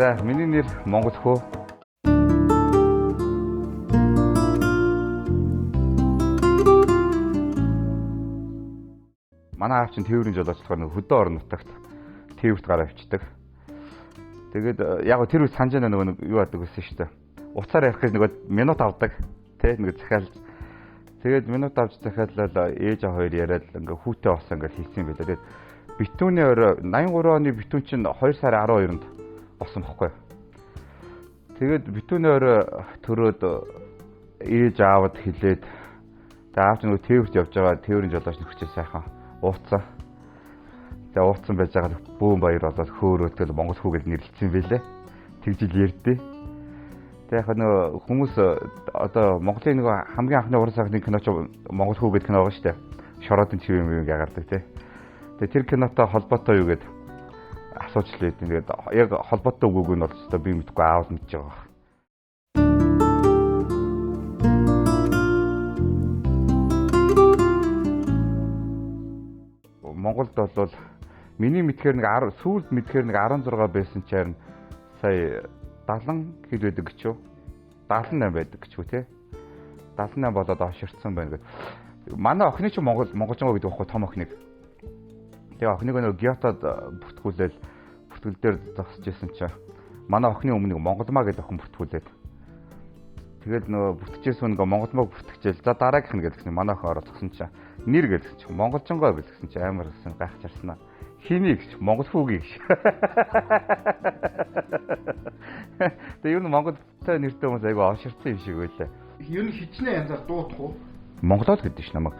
За, миний нэр Монгол хөө. Манай аав чинь тээврийн жолоочдохоор хөдөө орон нутагт тээврт гараа авчдаг. Тэгээд яг тэр үе санаж байгаа нөгөө юу яадаг гэсэн шүү дээ. Уцаар ярих гэж нөгөө минут авдаг. Тэ нэг захиалж. Тэгээд минут авч захиаллаа ээж аа хоёр яриад ингээ хүүтэй болсон ингээ хийсэн байлаа. Тэгээд битүүний орой 83 оны битүүн чинь 2 сарын 12-нд болсон бохгүй. Тэгээд битүүний орой төрөөд ээж аавд хэлээд тэгээд аав чинь нөгөө тээврт явж байгаа тээврийн жолооч нөхчөө сайхан ууцсан. Тэгээ ууцсан байж байгаа бүүн баяр болоод хөөрөөтөл Монгол хүү гэж нэрлэлсэн байлээ. Тэгжил ярьдээ. Тэгээ яг нөгөө хүмүүс одоо Монголын нөгөө хамгийн анхны уран сайхны киноч Монгол хүү гэдэг кино байгаа шүү дээ. Шороодын чив юм яагардаг тий. Тэгээ тэр кинотой холбоотой юу гэдэг асууж лээ. Тэгээд яг холбоотой үгүйг нь бол ч би мэдгүй аав мэдж байгаа. Монголд бол миний мэдхээр нэг сүүлд мэдхээр нэг 16 байсан ч харин сая 70 хэд байдаг гэж юу? 78 байдаг гэж үү те? 78 болоод оширцсан байна гэдэг. Манай охины ч монголжоо гэдэг байхгүй том охиныг. Тэгээ охиныг нэг Гиотод бүртгүүлээл бүртгэл дээр зогсож исэн чинь манай охины өмнө Монголмаа гэдэг охин бүртгүүлээд. Тэгээд нөгөө бүртгэжсэн нэг Монголмаа бүртгэжээл. За дараагийнх нь гэдгсэн манай охин ороод зогсон чинь нэр гэлсэн чинь монголжонгоо гэлсэн чинь амар гэсэн гайхчихарснаа. Хиний гэж монгол хүүгийн гэж. Тэгээ юу монголтой нэртэй хүмүүс айгу оширцсан юм шиг байлаа. Юу н хичнээн янзаар дуудах уу? Монголоор гэдэг ш намайг.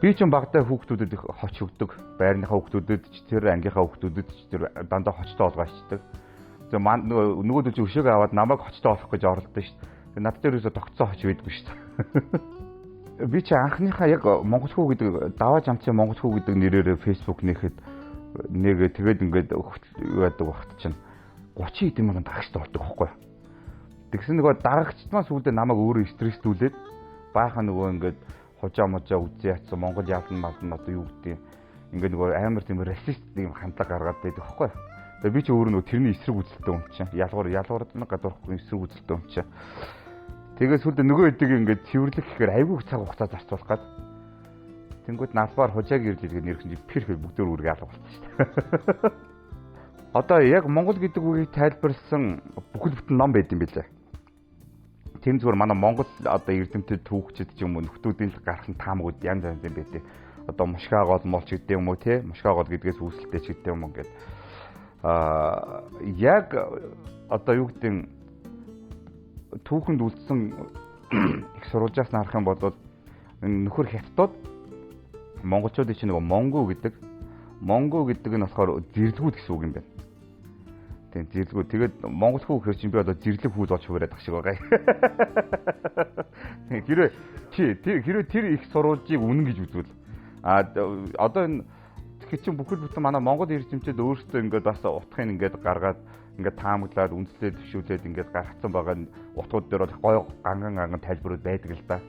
Би ч багтаа хүүхдүүдэд хоч өгдөг. Байрныхаа хүүхдүүдэд ч тэр ангийнхаа хүүхдүүдэд ч тэр дандаа хочтой олгоочдөг. Тэгээ нөгөөдөл чинь өшөөг аваад намайг хочтой олох гэж оролдсон ш. Тэгээ над дээр юусо тогтцоо хоч байдгүй ш. Би чи анхныхаа яг монгол хүү гэдэг даваа жамцын монгол хүү гэдэг нэрээр фэйсбુક нээхэд нэгэ тэгээд ингээд юу яадаг багт чинь 30 хэдэн мянган дагагчтай болдог байхгүй. Тэгсэн нөгөө дагагчтмаас үүдээ намайг өөрөө стресстүүлээд баахан нөгөө ингээд хужаа можаа үзээ ятсан монгол яалан малн одоо юу гэдэг ингээд нөгөө амар тийм расист юм хандлага гаргаад байдаг байхгүй. Тэгээд би чи өөрөө нөгөө тэрний эсрэг үзэлтэй хүн чинь ялгуурд нэг гадуурхгүй эсрэг үзэлтэй хүн чинь. Тэгээд сүлдө нөгөө хэдийг ингээд цэвэрлэх гэхээр айгүй цаг хугацаа зарцуулах гад. Тэнгүүд налбаар хужааг ирлээд нэрхэн перфект бүгдөө үргэ алга болсон шүү дээ. Одоо яг Монгол гэдэг үгийг тайлбарлсан бүхэл бүтэн ном байд юм билээ. Тэр зүгээр манай Монгол одоо эрдэмтэд түүхчид ч юм уу нөхдүүдийн гарах нь таамагуд янз янз юм байдیں۔ Одоо мушгаа гол молч гэдэг юм уу те мушгаа гол гэдгээс үүсэлтэй ч гэдэг юм уу ингээд яг одоо юу гэдэг түүхэнд үлдсэн их сурвалжаас харах юм бол нөхөр хятадууд монголчуудын чинь нөгөө монгол гэдэг нь болохоор зэрлгүүд гэсэн үг юм байна. Тийм зэрлгүүд. Тэгээд монгол хүү гэхэр чинь би одоо зэрлэг хүү болж хувираад ах шиг байгаа. Хэрвээ тэр их сурвалжийг үнэн гэж үзвэл одоо энэ тэгэхээр чинь бүхэл бүтэн манай монгол эрдэмтэд өөрсдөө ингээд бас утгыг ингээд гаргаад ингээд таамаглаад үндэслээд төвшүүлээд ингээд гаргацсан байгаа нь утгууд дээр бол гой ганган тайлбарууд байдаг л да.